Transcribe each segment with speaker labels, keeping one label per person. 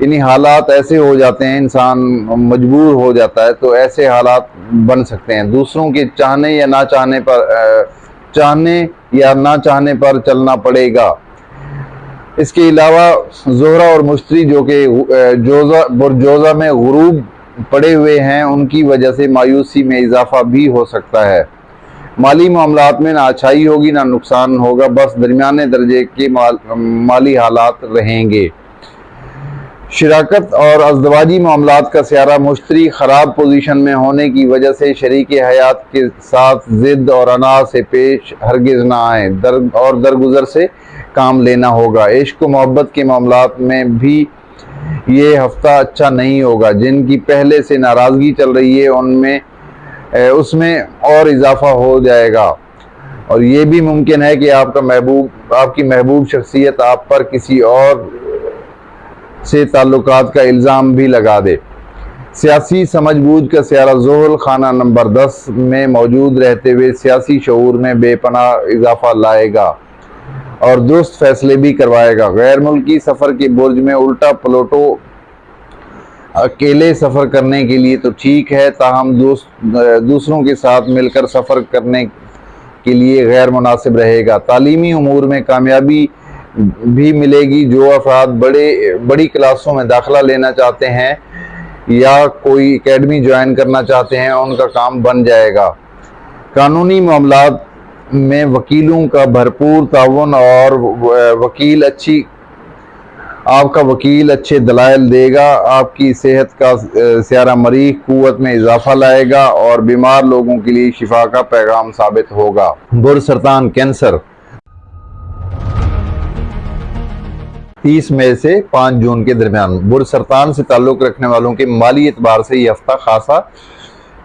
Speaker 1: انہی حالات ایسے ہو جاتے ہیں، انسان مجبور ہو جاتا ہے، تو ایسے حالات بن سکتے ہیں۔ دوسروں کے چاہنے یا نہ چاہنے پر چلنا پڑے گا۔ اس کے علاوہ زہرہ اور مشتری جو کہ برجوزہ میں غروب پڑے ہوئے ہیں، ان کی وجہ سے مایوسی میں اضافہ بھی ہو سکتا ہے۔ مالی معاملات میں نہ اچھائی ہوگی نہ نقصان ہوگا، بس درمیانے درجے کے مالی حالات رہیں گے۔ شراکت اور ازدواجی معاملات کا سیارہ مشتری خراب پوزیشن میں ہونے کی وجہ سے شریک حیات کے ساتھ ضد اور عناد سے پیش ہرگز نہ آئیں اور درگزر سے کام لینا ہوگا۔ عشق و محبت کے معاملات میں بھی یہ ہفتہ اچھا نہیں ہوگا۔ جن کی پہلے سے ناراضگی چل رہی ہے اس میں اور اضافہ ہو جائے گا، اور یہ بھی ممکن ہے کہ آپ کی محبوب شخصیت آپ پر کسی اور سے تعلقات کا الزام بھی لگا دے۔ سیاسی سمجھ بوجھ کا سیارہ زحل خانہ نمبر 10 میں موجود رہتے ہوئے سیاسی شعور میں بے پناہ اضافہ لائے گا اور درست فیصلے بھی کروائے گا۔ غیر ملکی سفر کے برج میں الٹا پلوٹو اکیلے سفر کرنے کے لیے تو ٹھیک ہے، تاہم دوسروں کے ساتھ مل کر سفر کرنے کے لیے غیر مناسب رہے گا۔ تعلیمی امور میں کامیابی بھی ملے گی۔ جو افراد بڑی کلاسوں میں داخلہ لینا چاہتے ہیں یا کوئی اکیڈمی جوائن کرنا چاہتے ہیں، ان کا کام بن جائے گا۔ قانونی معاملات میں وکیلوں کا بھرپور تعاون اور آپ کا وکیل اچھے دلائل دے گا۔ آپ کی صحت کا سیارہ مریخ قوت میں اضافہ لائے گا اور بیمار لوگوں کے لیے شفا کا پیغام ثابت ہوگا۔ برج سرطان کینسر 30 مئی سے 5 جون کے درمیان برج سرطان سے تعلق رکھنے والوں کے مالی اعتبار سے یہ ہفتہ خاصا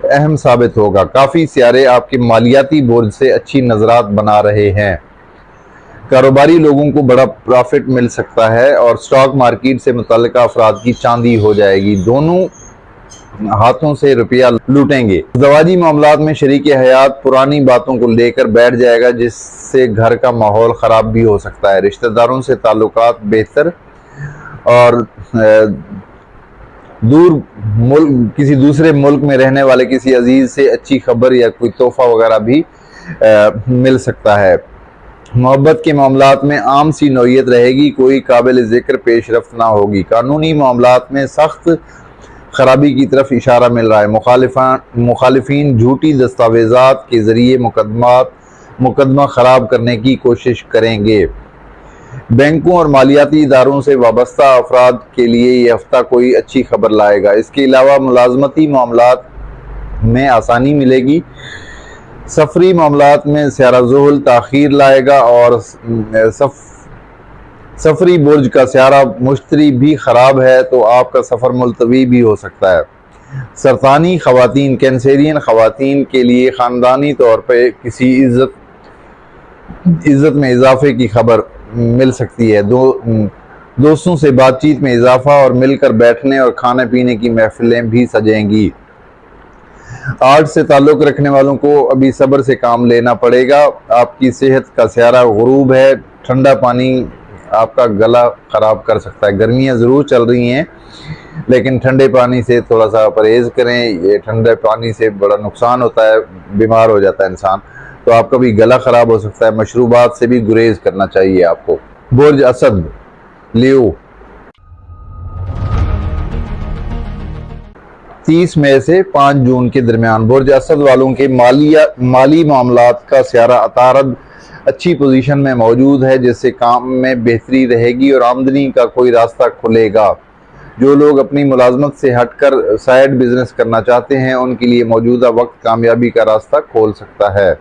Speaker 1: اہم ثابت ہوگا۔ کافی سیارے آپ کے مالیاتی برج سے اچھی نظرات بنا رہے ہیں۔ کاروباری لوگوں کو بڑا پرافٹ مل سکتا ہے اور سٹاک مارکیٹ سے متعلقہ افراد کی چاندی ہو جائے گی، دونوں ہاتھوں سے روپیہ لوٹیں گے۔ ازدواجی معاملات میں شریک حیات پرانی باتوں کو لے کر بیٹھ جائے گا، جس سے گھر کا ماحول خراب بھی ہو سکتا ہے۔ رشتہ داروں سے تعلقات بہتر اور کسی دوسرے ملک میں رہنے والے کسی عزیز سے اچھی خبر یا کوئی تحفہ وغیرہ بھی مل سکتا ہے۔ محبت کے معاملات میں عام سی نوعیت رہے گی، کوئی قابل ذکر پیش رفت نہ ہوگی۔ قانونی معاملات میں سخت خرابی کی طرف اشارہ مل رہا ہے۔ مخالفین جھوٹی دستاویزات کے ذریعے مقدمہ خراب کرنے کی کوشش کریں گے۔ بینکوں اور مالیاتی اداروں سے وابستہ افراد کے لیے یہ ہفتہ کوئی اچھی خبر لائے گا۔ اس کے علاوہ ملازمتی معاملات میں آسانی ملے گی۔ سفری معاملات میں سیارہ زحل تاخیر لائے گا اور سفری برج کا سیارہ مشتری بھی خراب ہے تو آپ کا سفر ملتوی بھی ہو سکتا ہے۔ سرطانی خواتین کینسرین خواتین کے لیے خاندانی طور پہ کسی عزت میں اضافے کی خبر مل سکتی ہے۔ دوستوں سے بات چیت میں اضافہ اور مل کر بیٹھنے اور کھانے پینے کی محفلیں بھی سجیں گی۔ آرٹ سے تعلق رکھنے والوں کو ابھی صبر سے کام لینا پڑے گا۔ آپ کی صحت کا سیارہ غروب ہے۔ ٹھنڈا پانی آپ کا گلا خراب کر سکتا ہے۔ گرمیاں ضرور چل رہی ہیں لیکن ٹھنڈے پانی سے تھوڑا سا پرہیز کریں، یہ ٹھنڈے پانی سے بڑا نقصان ہوتا ہے، بیمار ہو جاتا ہے انسان، تو آپ کا بھی گلا خراب ہو سکتا ہے۔ مشروبات سے بھی گریز کرنا چاہیے آپ کو۔ برج اسد لیو 30 مئی سے 5 جون کے درمیان برج اسد والوں کے مالی معاملات کا سیارہ عطارد اچھی پوزیشن میں موجود ہے، جس سے کام میں بہتری رہے گی اور آمدنی کا کوئی راستہ کھلے گا۔ جو لوگ اپنی ملازمت سے ہٹ کر سائیڈ بزنس کرنا چاہتے ہیں، ان کے لیے موجودہ وقت کامیابی کا راستہ کھول سکتا ہے۔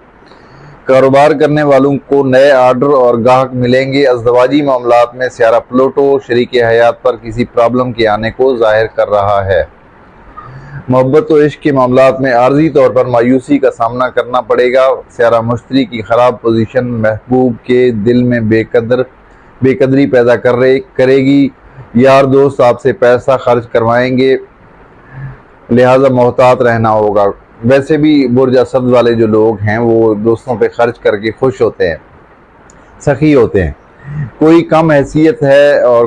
Speaker 1: کاروبار کرنے والوں کو نئے آرڈر اور گاہک ملیں گے۔ ازدواجی معاملات میں سیارہ پلوٹو شریک حیات پر کسی پرابلم کے آنے کو ظاہر کر رہا ہے۔ محبت و عشق کے معاملات میں عارضی طور پر مایوسی کا سامنا کرنا پڑے گا۔ سیارہ مشتری کی خراب پوزیشن محبوب کے دل میں بے قدری پیدا کرے گی۔ یار دوست آپ سے پیسہ خرچ کروائیں گے، لہذا محتاط رہنا ہوگا۔ ویسے بھی برج اسد والے جو لوگ ہیں وہ دوستوں پہ خرچ کر کے خوش ہوتے ہیں، سخی ہوتے ہیں، کوئی کم حیثیت ہے اور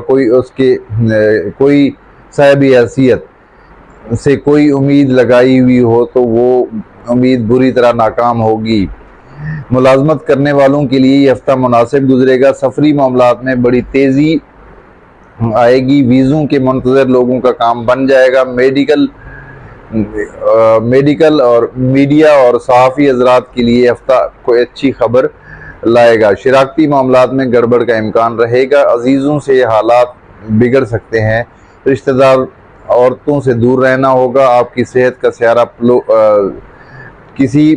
Speaker 1: کوئی صاحب حیثیت سے کوئی امید لگائی ہوئی ہو تو وہ امید بری طرح ناکام ہوگی۔ ملازمت کرنے والوں کے لیے یہ ہفتہ مناسب گزرے گا۔ سفری معاملات میں بڑی تیزی آئے گی۔ ویزوں کے منتظر لوگوں کا کام بن جائے گا۔ میڈیکل اور میڈیا اور صحافی حضرات کے لیے ہفتہ کوئی اچھی خبر لائے گا۔ شراکتی معاملات میں گڑبڑ کا امکان رہے گا۔ عزیزوں سے حالات بگڑ سکتے ہیں۔ رشتہ دار عورتوں سے دور رہنا ہوگا۔ آپ کی صحت کا سیارہ کسی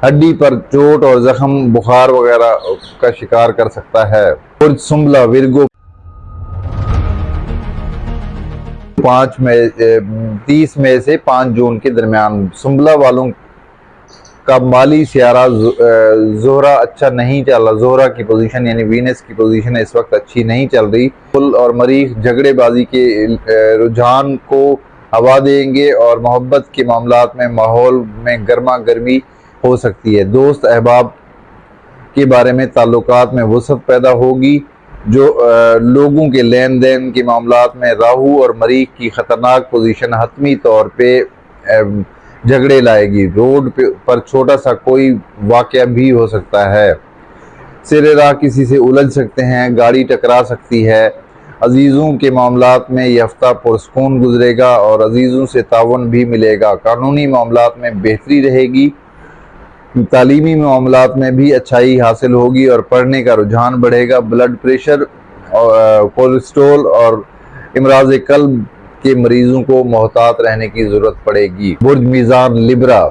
Speaker 1: ہڈی پر چوٹ اور زخم، بخار وغیرہ کا شکار کر سکتا ہے۔ برج سنبلہ ورگو 30 مئی سے 5 جون کے درمیان سنبلہ والوں کا مالی سیارہ زہرہ اچھا نہیں چل رہا۔ زہرہ کی پوزیشن یعنی وینس کی پوزیشن اس وقت اچھی نہیں چل رہی۔ پل اور مریخ جھگڑے بازی کے رجحان کو ہوا دیں گے اور محبت کے معاملات میں ماحول میں گرما گرمی ہو سکتی ہے۔ دوست احباب کے بارے میں تعلقات میں وسعت پیدا ہوگی۔ جو لوگوں کے لین دین کے معاملات میں راہو اور مریخ کی خطرناک پوزیشن حتمی طور پہ جھگڑے لائے گی۔ روڈ پر چھوٹا سا کوئی واقعہ بھی ہو سکتا ہے۔ سر راہ کسی سے الجھ سکتے ہیں، گاڑی ٹکرا سکتی ہے۔ عزیزوں کے معاملات میں یہ ہفتہ پرسکون گزرے گا اور عزیزوں سے تعاون بھی ملے گا۔ قانونی معاملات میں بہتری رہے گی۔ تعلیمی معاملات میں بھی اچھائی حاصل ہوگی اور پڑھنے کا رجحان بڑھے گا۔ بلڈ پریشر، کولیسٹرول اور امراض قلب کے مریضوں کو محتاط رہنے کی ضرورت پڑے گی۔ برج میزان لبرا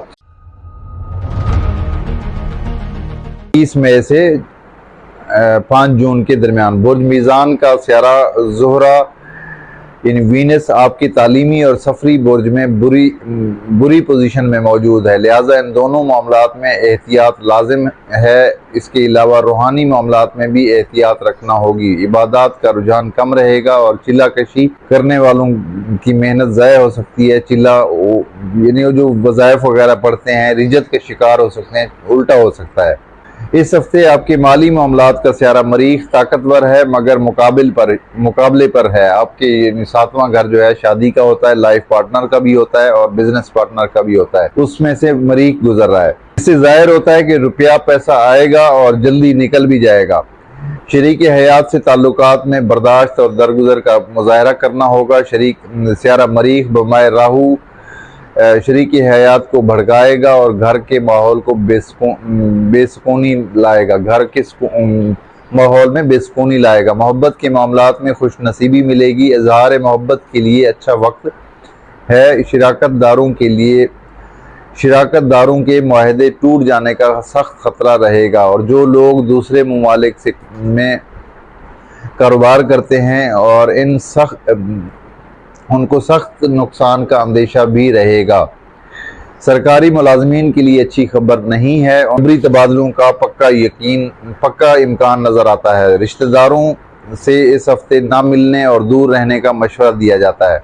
Speaker 1: 30 مئی سے 5 جون کے درمیان برج میزان کا سیارہ زہرہ یعنی وینس آپ کی تعلیمی اور سفری برج میں بری پوزیشن میں موجود ہے، لہٰذا ان دونوں معاملات میں احتیاط لازم ہے۔ اس کے علاوہ روحانی معاملات میں بھی احتیاط رکھنا ہوگی۔ عبادات کا رجحان کم رہے گا اور چلہ کشی کرنے والوں کی محنت ضائع ہو سکتی ہے۔ چلہ یعنی جو وظائف وغیرہ پڑھتے ہیں رجت کے شکار ہو سکتے ہیں، الٹا ہو سکتا ہے۔ اس ہفتے آپ کے مالی معاملات کا سیارہ مریخ طاقتور ہے مگر مقابلے پر ہے۔ آپ کے 7واں گھر جو ہے شادی کا ہوتا ہے، لائف پارٹنر کا بھی ہوتا ہے اور بزنس پارٹنر کا بھی ہوتا ہے، اس میں سے مریخ گزر رہا ہے۔ اس سے ظاہر ہوتا ہے کہ روپیہ پیسہ آئے گا اور جلدی نکل بھی جائے گا۔ شریک حیات سے تعلقات میں برداشت اور درگزر کا مظاہرہ کرنا ہوگا۔ سیارہ مریخ بمائے راہو شریک حیات کو بھڑکائے گا اور گھر کے ماحول کو بے سکونی لائے گا۔ گھر کے ماحول میں بے سکونی لائے گا۔ محبت کے معاملات میں خوش نصیبی ملے گی۔ اظہار محبت کے لیے اچھا وقت ہے۔ شراکت داروں کے معاہدے ٹوٹ جانے کا سخت خطرہ رہے گا اور جو لوگ دوسرے ممالک میں کاروبار کرتے ہیں اور ان کو سخت نقصان کا اندیشہ بھی رہے گا۔ سرکاری ملازمین کے لیے اچھی خبر نہیں ہے۔ عمری تبادلوں کا پکا امکان نظر آتا ہے۔ رشتہ داروں سے اس ہفتے نہ ملنے اور دور رہنے کا مشورہ دیا جاتا ہے۔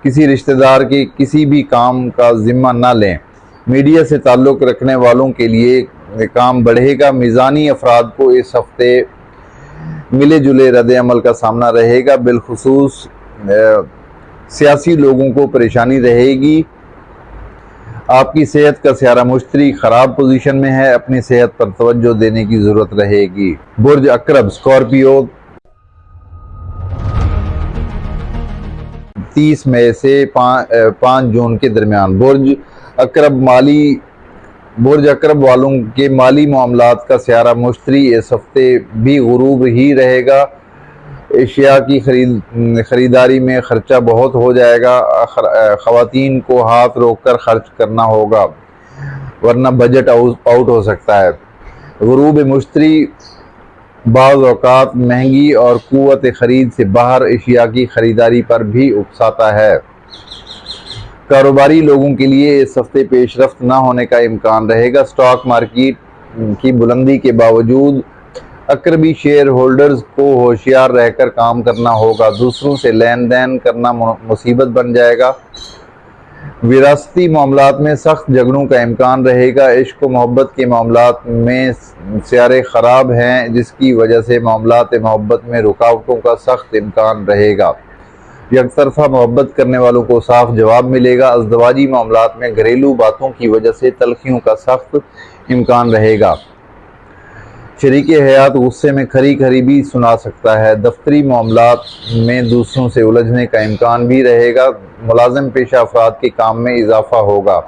Speaker 1: کسی رشتہ دار کے کسی بھی کام کا ذمہ نہ لیں۔ میڈیا سے تعلق رکھنے والوں کے لیے کام بڑھے گا۔ میزانی افراد کو اس ہفتے ملے جلے رد عمل کا سامنا رہے گا، بالخصوص سیاسی لوگوں کو پریشانی رہے گی۔ آپ کی صحت کا سیارہ مشتری خراب پوزیشن میں ہے، اپنی صحت پر توجہ دینے کی ضرورت رہے گی۔ برج عقرب اسکارپیو 30 مئی سے 5 جون کے درمیان برج عقرب والوں کے مالی معاملات کا سیارہ مشتری اس ہفتے بھی غروب ہی رہے گا۔ اشیاء کی خریداری میں خرچہ بہت ہو جائے گا۔ خواتین کو ہاتھ روک کر خرچ کرنا ہوگا ورنہ بجٹ آؤٹ ہو سکتا ہے۔ غروب مشتری بعض اوقات مہنگی اور قوت خرید سے باہر اشیاء کی خریداری پر بھی اکساتا ہے۔ کاروباری لوگوں کے لیے اس ہفتے پیش رفت نہ ہونے کا امکان رہے گا۔ سٹاک مارکیٹ کی بلندی کے باوجود عقربی شیئر ہولڈرز کو ہوشیار رہ کر کام کرنا ہوگا۔ دوسروں سے لین دین کرنا مصیبت بن جائے گا۔ وراثتی معاملات میں سخت جھگڑوں کا امکان رہے گا۔ عشق و محبت کے معاملات میں سیارے خراب ہیں، جس کی وجہ سے معاملات محبت میں رکاوٹوں کا سخت امکان رہے گا۔ یک طرفہ محبت کرنے والوں کو صاف جواب ملے گا۔ ازدواجی معاملات میں گھریلو باتوں کی وجہ سے تلخیوں کا سخت امکان رہے گا۔ شریک حیات غصے میں کھری کھری بھی سنا سکتا ہے۔ دفتری معاملات میں دوسروں سے الجھنے کا امکان بھی رہے گا۔ ملازم پیشہ افراد کے کام میں اضافہ ہوگا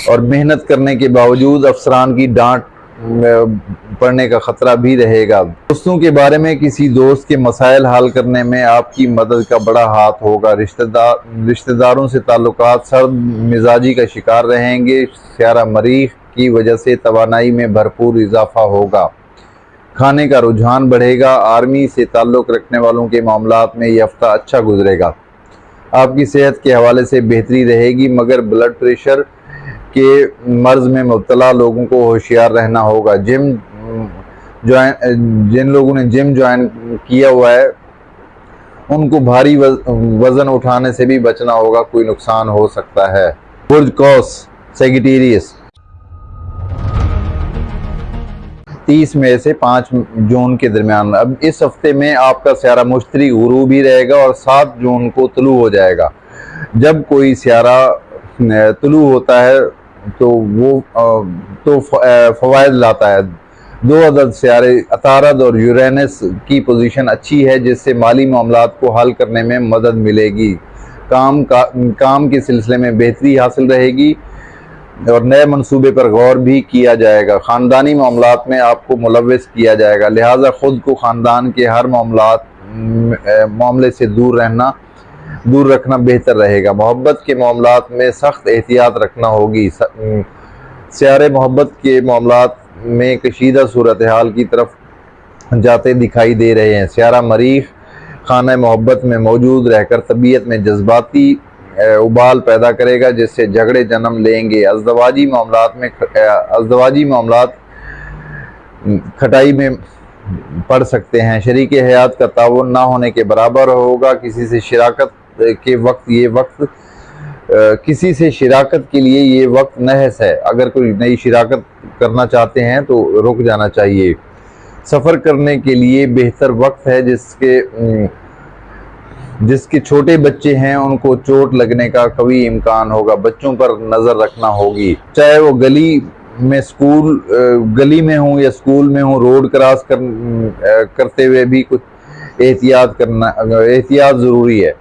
Speaker 1: اور محنت کرنے کے باوجود افسران کی ڈانٹ پڑنے کا خطرہ بھی رہے گا۔ دوستوں کے بارے میں کسی دوست کے مسائل حل کرنے میں آپ کی مدد کا بڑا ہاتھ ہوگا۔ رشتہ داروں سے تعلقات سرد مزاجی کا شکار رہیں گے۔ سیارہ مریخ کی وجہ سے توانائی میں بھرپور اضافہ ہوگا۔ کھانے کا رجحان بڑھے گا۔ آرمی سے تعلق رکھنے والوں کے معاملات میں یہ ہفتہ اچھا گزرے گا۔ آپ کی صحت کے حوالے سے بہتری رہے گی، مگر بلڈ پریشر کے مرض میں مبتلا لوگوں کو ہوشیار رہنا ہوگا۔ جن لوگوں نے جم جوائن کیا ہوا ہے ان کو بھاری وزن اٹھانے سے بھی بچنا ہوگا، کوئی نقصان ہو سکتا ہے۔ برج قوس سیگیٹیریس 30 مئی سے 5 جون کے درمیان۔ اب اس ہفتے میں آپ کا سیارہ مشتری غروبی رہے گا اور 7 جون کو طلوع ہو جائے گا۔ جب کوئی سیارہ طلوع ہوتا ہے تو فوائد لاتا ہے۔ 2 عدد سیارے عطارد اور یورینس کی پوزیشن اچھی ہے، جس سے مالی معاملات کو حل کرنے میں مدد ملے گی۔ کام کے سلسلے میں بہتری حاصل رہے گی اور نئے منصوبے پر غور بھی کیا جائے گا۔ خاندانی معاملات میں آپ کو ملوث کیا جائے گا، لہٰذا خود کو خاندان کے ہر معاملے سے دور رکھنا بہتر رہے گا۔ محبت کے معاملات میں سخت احتیاط رکھنا ہوگی۔ سیارے محبت کے معاملات میں کشیدہ صورتحال کی طرف جاتے دکھائی دے رہے ہیں۔ سیارہ مریخ خانہ محبت میں موجود رہ کر طبیعت میں جذباتی ابال پیدا کرے گا، جس سے جھگڑے جنم لیں گے۔ ازدواجی معاملات کھٹائی میں پڑ سکتے ہیں۔ شریک حیات کا تعاون نہ ہونے کے برابر ہوگا۔ کسی سے شراکت کے لیے یہ وقت نحس ہے۔ اگر کوئی نئی شراکت کرنا چاہتے ہیں تو رک جانا چاہیے۔ سفر کرنے کے لیے بہتر وقت ہے۔ جس کے چھوٹے بچے ہیں ان کو چوٹ لگنے کا قوی امکان ہوگا، بچوں پر نظر رکھنا ہوگی۔ چاہے وہ گلی میں ہوں یا اسکول میں ہوں، روڈ کراس کرتے ہوئے بھی کچھ احتیاط ضروری ہے۔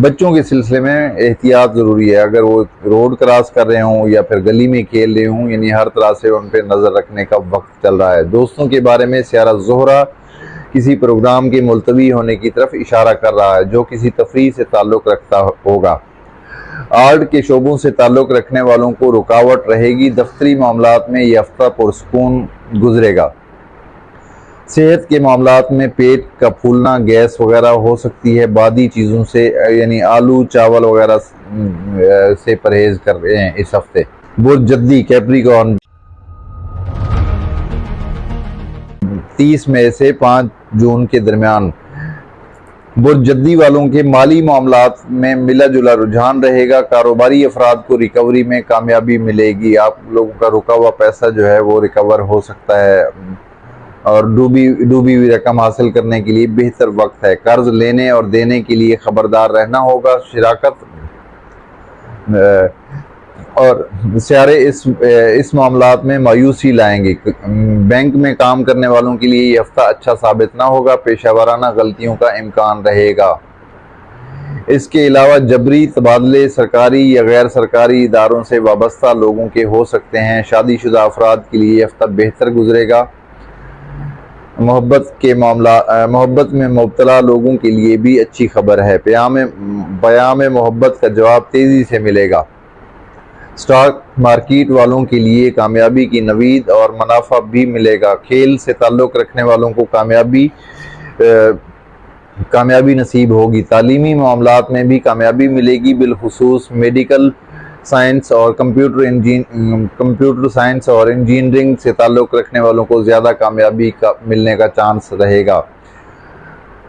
Speaker 1: بچوں کے سلسلے میں احتیاط ضروری ہے، اگر وہ روڈ کراس کر رہے ہوں یا پھر گلی میں کھیل رہے ہوں، یعنی ہر طرح سے ان پہ نظر رکھنے کا وقت چل رہا ہے۔ دوستوں کے بارے میں سیارہ زہرہ کسی پروگرام کے ملتوی ہونے کی طرف اشارہ کر رہا ہے، جو کسی تفریح سے تعلق رکھتا ہوگا۔ آرٹ کے شعبوں سے تعلق رکھنے والوں کو رکاوٹ رہے گی۔ دفتری معاملات میں یہ ہفتہ پرسکون گزرے گا۔ صحت کے معاملات میں پیٹ کا پھولنا، گیس وغیرہ ہو سکتی ہے۔ بادی چیزوں سے یعنی آلو چاول وغیرہ سے پرہیز کر رہے ہیں اس ہفتے۔ برج جدی کیپریکارن 30 مئی سے 5 جون کے درمیان۔ برج جدی والوں کے مالی معاملات میں ملا جلا رجحان رہے گا۔ کاروباری افراد کو ریکوری میں کامیابی ملے گی۔ آپ لوگوں کا رکا ہوا پیسہ جو ہے وہ ریکور ہو سکتا ہے اور ڈوبی ہوئی رقم حاصل کرنے کے لیے بہتر وقت ہے۔ قرض لینے اور دینے کے لیے خبردار رہنا ہوگا۔ شراکت اور سیارے اس معاملات میں مایوسی لائیں گے۔ بینک میں کام کرنے والوں کے لیے یہ ہفتہ اچھا ثابت نہ ہوگا۔ پیشہ ورانہ غلطیوں کا امکان رہے گا۔ اس کے علاوہ جبری تبادلے سرکاری یا غیر سرکاری اداروں سے وابستہ لوگوں کے ہو سکتے ہیں۔ شادی شدہ افراد کے لیے یہ ہفتہ بہتر گزرے گا۔ محبت میں مبتلا لوگوں کے لیے بھی اچھی خبر ہے۔ پیام محبت کا جواب تیزی سے ملے گا۔ سٹاک مارکیٹ والوں کے لیے کامیابی کی نوید اور منافع بھی ملے گا۔ کھیل سے تعلق رکھنے والوں کو کامیابی نصیب ہوگی۔ تعلیمی معاملات میں بھی کامیابی ملے گی، بالخصوص میڈیکل سائنس اور کمپیوٹر سائنس اور انجینئرنگ سے تعلق رکھنے والوں کو زیادہ کامیابی ملنے کا چانس رہے گا۔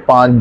Speaker 1: 5